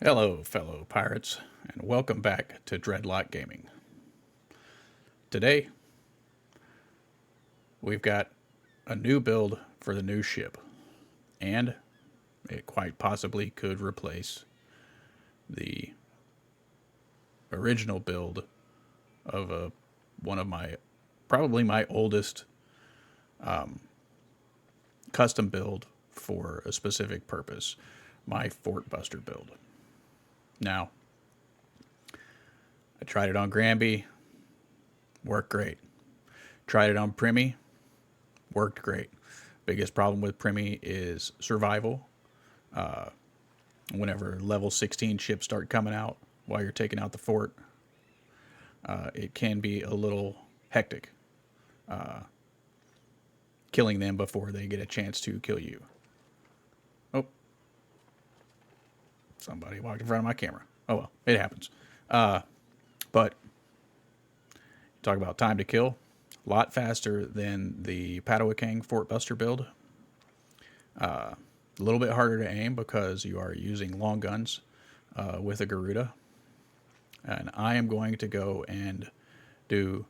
Hello, fellow pirates, and welcome back to Dreadlock Gaming. Today, we've got a new build for the new ship, and it quite possibly could replace the original build of one of probably my oldest custom build for a specific purpose, my Fort Buster build. Now, I tried it on Granby, worked great. Tried it on Primy, worked great. Biggest problem with Primy is survival. Whenever level 16 ships start coming out while you're taking out the fort, it can be a little hectic killing them before they get a chance to kill you. Oh, somebody walked in front of my camera. Oh well, it happens. But talk about time to kill, a lot faster than the paddywagon Fort Buster build. A little bit harder to aim because you are using long guns with a Garuda. And I am going to go and do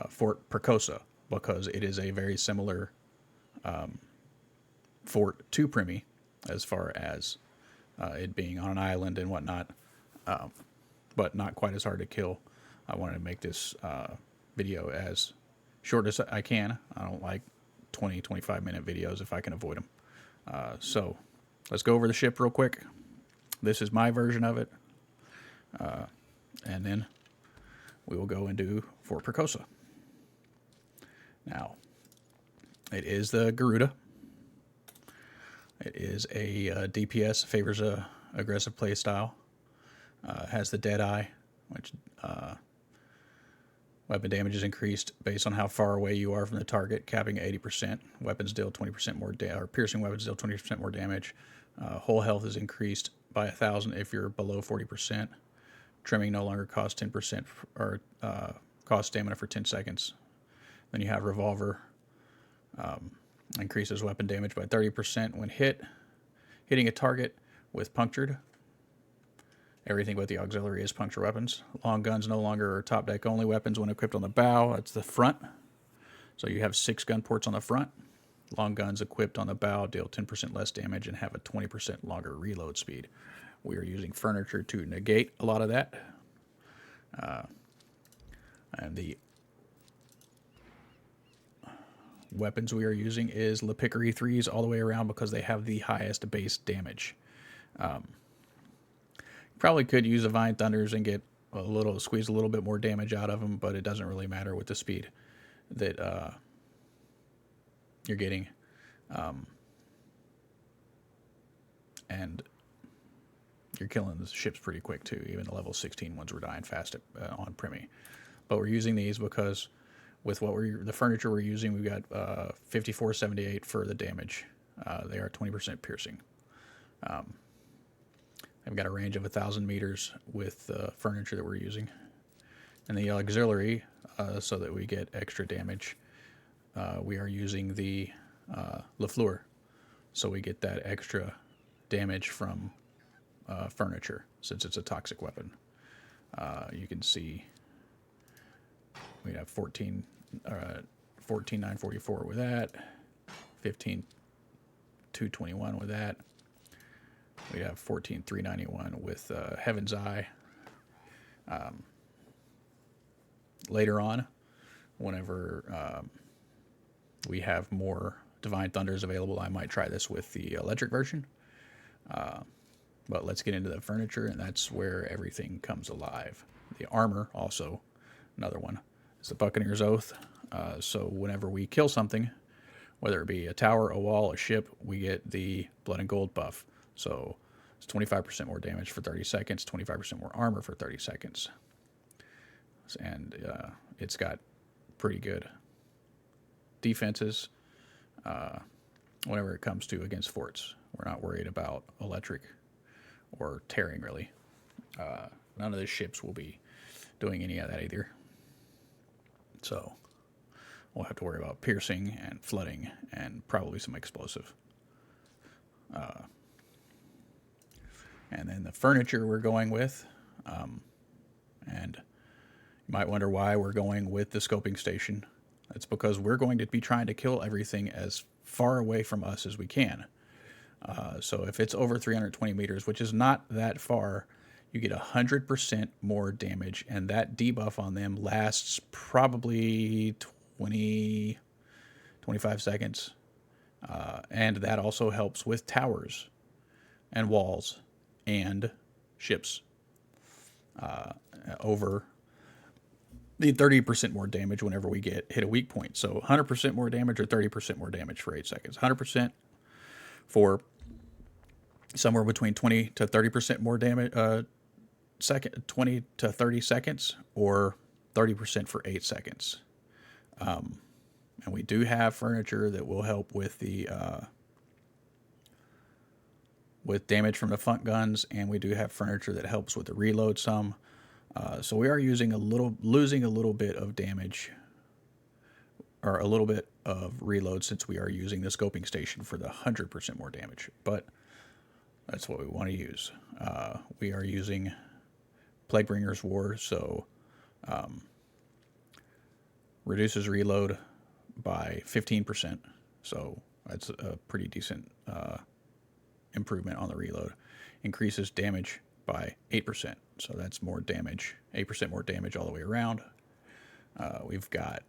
Fort Prosa because it is a very similar fort to Primy as far as it being on an island and whatnot, but not quite as hard to kill. I wanted to make this video as short as I can. I don't like 25-minute videos if I can avoid them. So let's go over the ship real quick. This is my version of it. And then we will go and do Fort Prosa. Now, it is the Garuda. It is a DPS, favors a aggressive play style. Has the dead eye, which weapon damage is increased based on how far away you are from the target, capping at 80%. Weapons deal 20% more or piercing weapons deal 20% more damage. Whole health is increased by 1,000 if you're below 40%. Trimming no longer costs 10% or costs stamina for 10 seconds. Then you have revolver. Increases weapon damage by 30% when hitting a target with punctured. Everything but the auxiliary is puncture weapons. Long guns no longer are top deck only weapons when equipped on the bow. That's the front. So you have 6 gun ports on the front. Long guns equipped on the bow deal 10% less damage and have a 20% longer reload speed. We are using furniture to negate a lot of that. And the weapons we are using is Lapickery 3s all the way around because they have the highest base damage. Probably could use the Vine Thunders and get squeeze a little bit more damage out of them, but it doesn't really matter with the speed that you're getting. And you're killing the ships pretty quick too. Even the level 16 ones were dying fast on Primy. But we're using these because with the furniture we're using, we've got 5478 for the damage. They are 20% piercing. I've got a range of 1,000 meters with the furniture that we're using. And the auxiliary, so that we get extra damage, we are using the Lafleur. So we get that extra damage from furniture since it's a toxic weapon. You can see we have 14,944 with that, 15,221 with that. We have 14,391 with Heaven's Eye. Later on, whenever we have more Divine Thunders available, I might try this with the electric version. But let's get into the furniture, and that's where everything comes alive. The armor, also, another one, is the Buccaneer's Oath. So whenever we kill something, whether it be a tower, a wall, a ship, we get the Blood and Gold buff. So it's 25% more damage for 30 seconds, 25% more armor for 30 seconds. And it's got pretty good defenses whenever it comes to against forts. We're not worried about electric or tearing, really. None of the ships will be doing any of that either. So we'll have to worry about piercing and flooding and probably some explosive. And then the furniture we're going with, and you might wonder why we're going with the scoping station. That's because we're going to be trying to kill everything as far away from us as we can. So if it's over 320 meters, which is not that far, you get 100% more damage, and that debuff on them lasts probably 20, 25 seconds. And that also helps with towers and walls and ships. Over the 30% more damage whenever we hit a weak point. So 100% more damage or 30% more damage for 8 seconds. 100% for somewhere between 20 to 30% more damage, 20 to 30 seconds, or 30% for 8 seconds. And we do have furniture that will help with the with damage from the front guns, and we do have furniture that helps with the reload some. So we are losing a little bit of damage, or a little bit of reload, since we are using the scoping station for the 100% more damage. But that's what we want to use. We are using Plaguebringer's War, so reduces reload by 15%. So that's a pretty decent improvement on the reload. Increases damage by 8%. So that's more damage, 8% more damage all the way around. We've got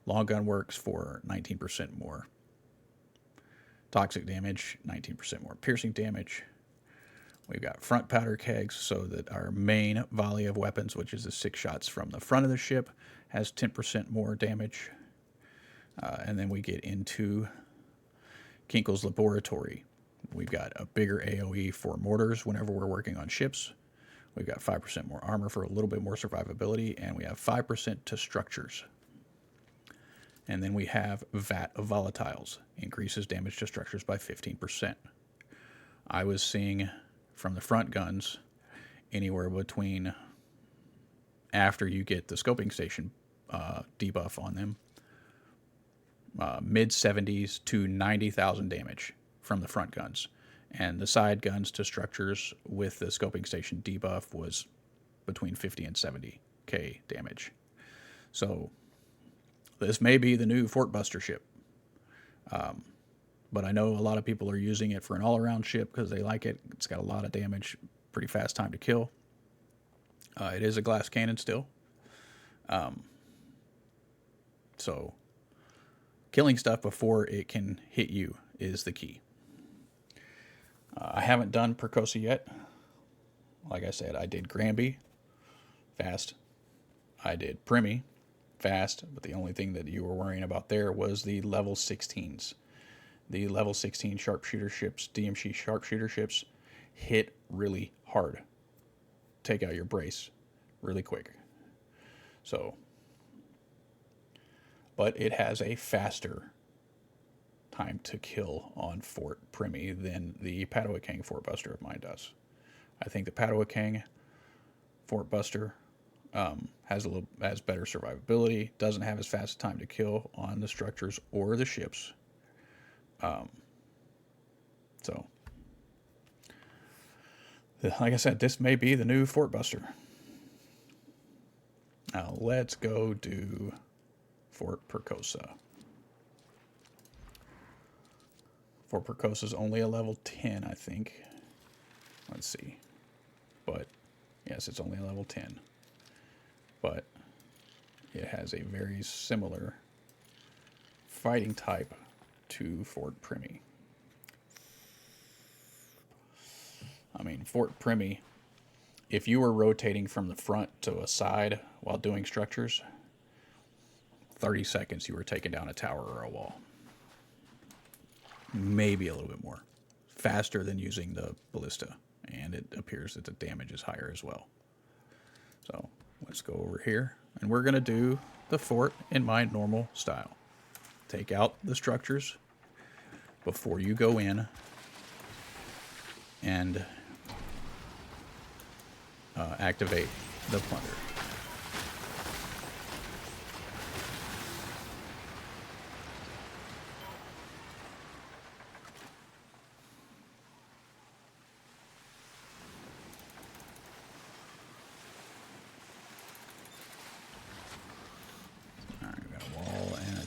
long gun works for 19% more toxic damage, 19% more piercing damage. We've got front powder kegs, so that our main volley of weapons, which is the 6 shots from the front of the ship, has 10% more damage. And then we get into Kinkle's Laboratory. We've got a bigger AoE for mortars whenever we're working on ships. We've got 5% more armor for a little bit more survivability, and we have 5% to structures. And then we have Vat of Volatiles, increases damage to structures by 15%. I was seeing from the front guns anywhere between, after you get the scoping station debuff on them, mid 70s to 90,000 damage from the front guns. And the side guns to structures with the scoping station debuff was between 50 and 70k damage. So this may be the new Fort Buster ship. But I know a lot of people are using it for an all-around ship because they like it. It's got a lot of damage, pretty fast time to kill. It is a glass cannon still. So killing stuff before it can hit you is the key. I haven't done Prosa yet. Like I said, I did Granby, fast. I did Primy, fast. But the only thing that you were worrying about there was the level 16s. The level 16 sharpshooter ships, DMC sharpshooter ships, hit really hard. Take out your brace really quick. So, but it has a faster time to kill on Fort Primy than the Paddywagon Fort Buster of mine does. I think the Paddywagon Fort Buster has better survivability, doesn't have as fast a time to kill on the structures or the ships. So, like I said, this may be the new Fort Buster. Now let's go do Fort Prosa. Fort Prosa is only a level 10, I think. Let's see. But, yes, it's only a level 10. But it has a very similar fighting type to Fort Primy. I mean, Fort Primy, if you were rotating from the front to a side while doing structures, 30 seconds you were taking down a tower or a wall. Maybe a little bit more. Faster than using the ballista. And it appears that the damage is higher as well. So let's go over here. And we're going to do the fort in my normal style. Take out the structures before you go in and activate the plunder.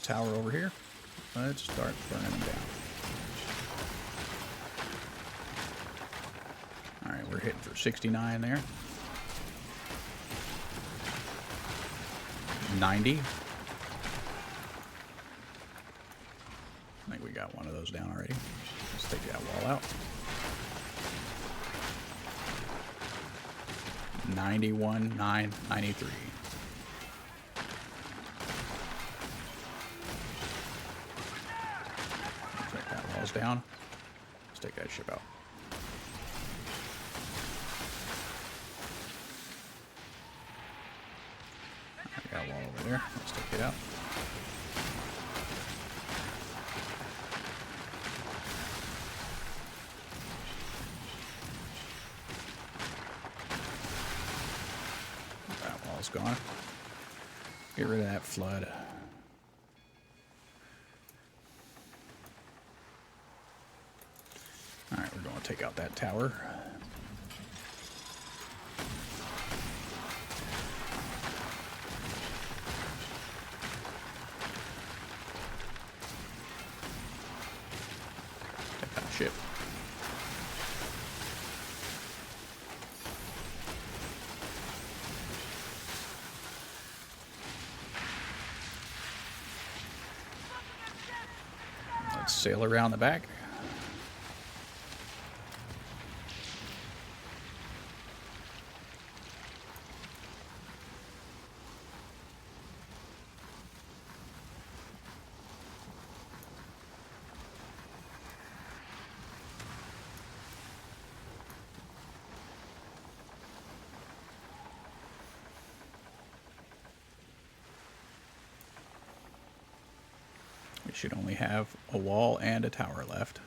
tower over here. Let's start burning them down. All right, we're hitting for 69 there. 90. I think we got one of those down already. Let's take that wall out. 91, 9, 93. Take that wall's down. Let's take that ship out. I got a wall over there. Let's take it out. That wall's gone. Get rid of that flood. All right, we're going to take out that tower. Take that ship. Let's sail around the back. We should only have a wall and a tower left.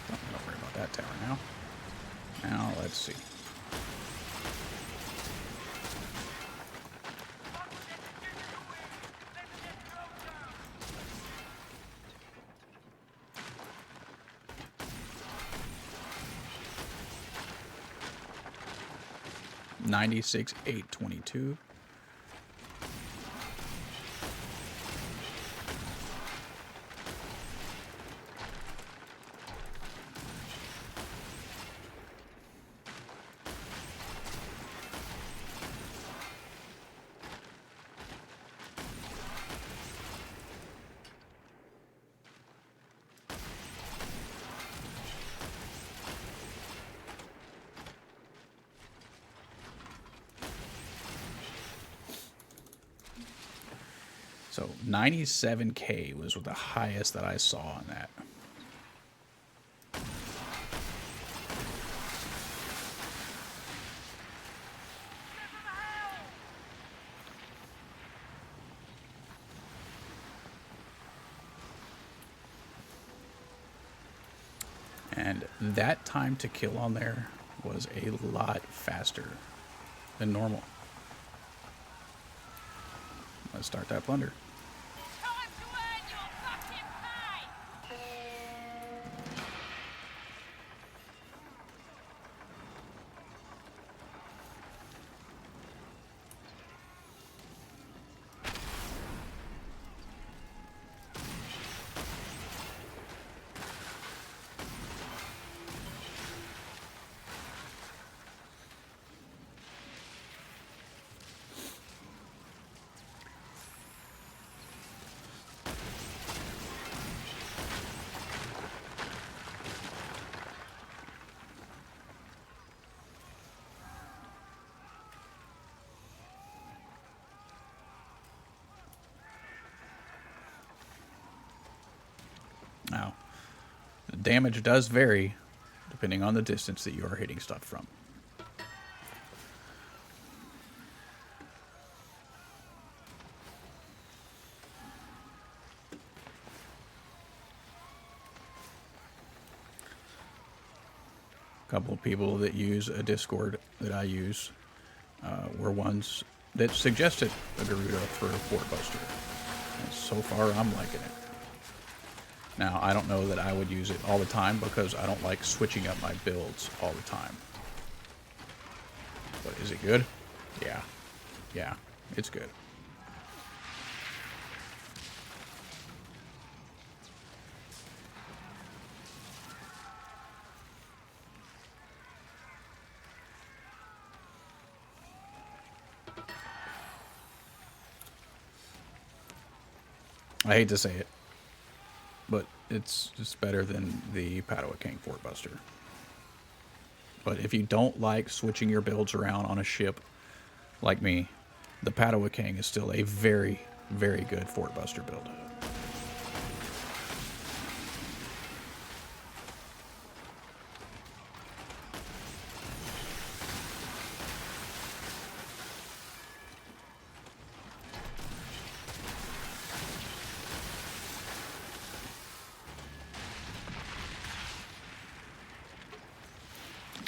Don't worry about that tower now. Now let's see. $96, $822. So 97K was the highest that I saw on that. And that time to kill on there was a lot faster than normal. Let's start that plunder. Now, the damage does vary depending on the distance that you are hitting stuff from. A couple of people that use a Discord that I use were ones that suggested a Garuda for a Fort Buster. And so far, I'm liking it. Now, I don't know that I would use it all the time because I don't like switching up my builds all the time. But is it good? Yeah. Yeah, it's good. I hate to say it, but it's just better than the paddywagon Fort Buster. But if you don't like switching your builds around on a ship like me, the paddywagon is still a very, very good Fort Buster build.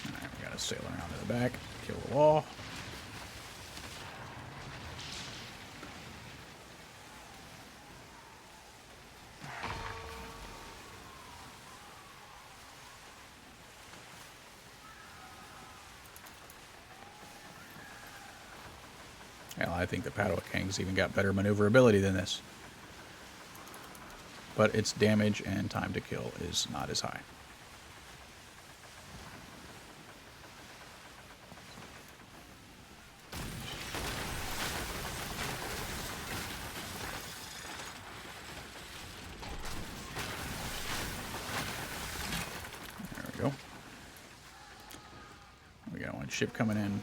Alright, we gotta sail around to the back, kill the wall. Hell, I think the paddywagon's even got better maneuverability than this. But its damage and time to kill is not as high. There we go. We got one ship coming in.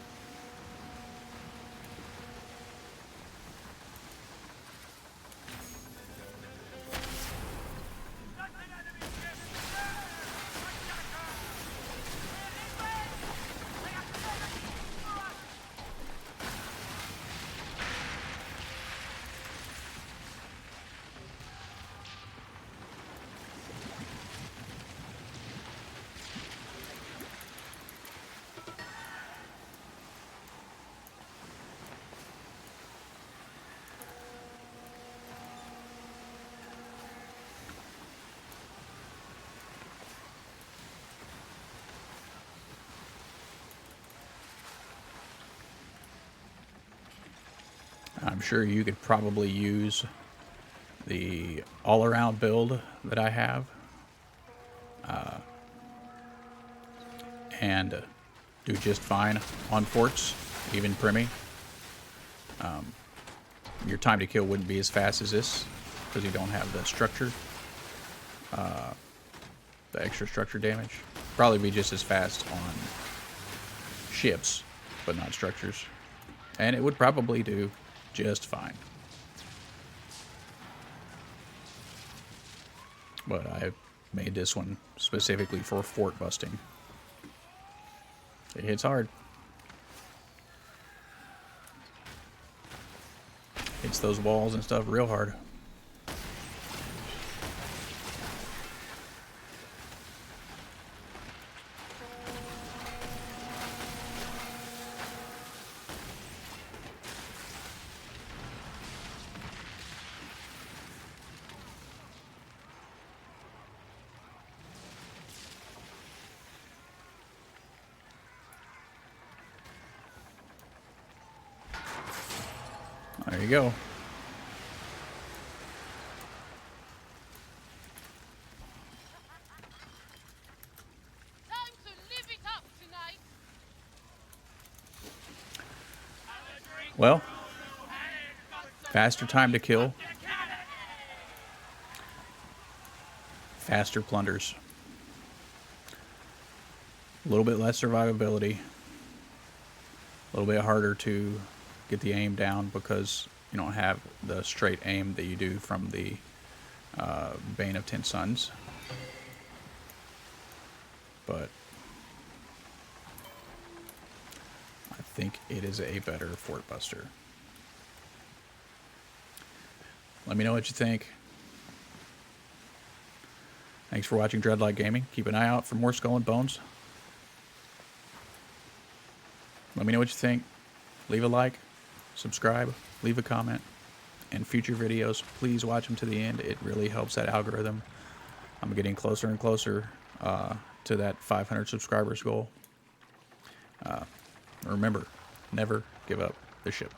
I'm sure you could probably use the all-around build that I have and do just fine on forts, even primmy. Your time to kill wouldn't be as fast as this because you don't have the structure, the extra structure damage. Probably be just as fast on ships, but not structures. And it would probably do just fine. But I made this one specifically for fort busting. It hits hard. Hits those walls and stuff real hard. There you go. Time to live it up tonight. Well, faster time to kill, faster plunders, a little bit less survivability, a little bit harder to get the aim down because you don't have the straight aim that you do from the Bane of Ten Suns. But I think it is a better Fort Buster. Let me know what you think. Thanks for watching Dreadlight Gaming. Keep an eye out for more Skull and Bones. Let me know what you think. Leave a like. subscribe, leave a comment, and future videos, please watch them to the end. It really helps that algorithm. I'm getting closer and closer to that 500 subscribers goal. Remember, never give up the ship.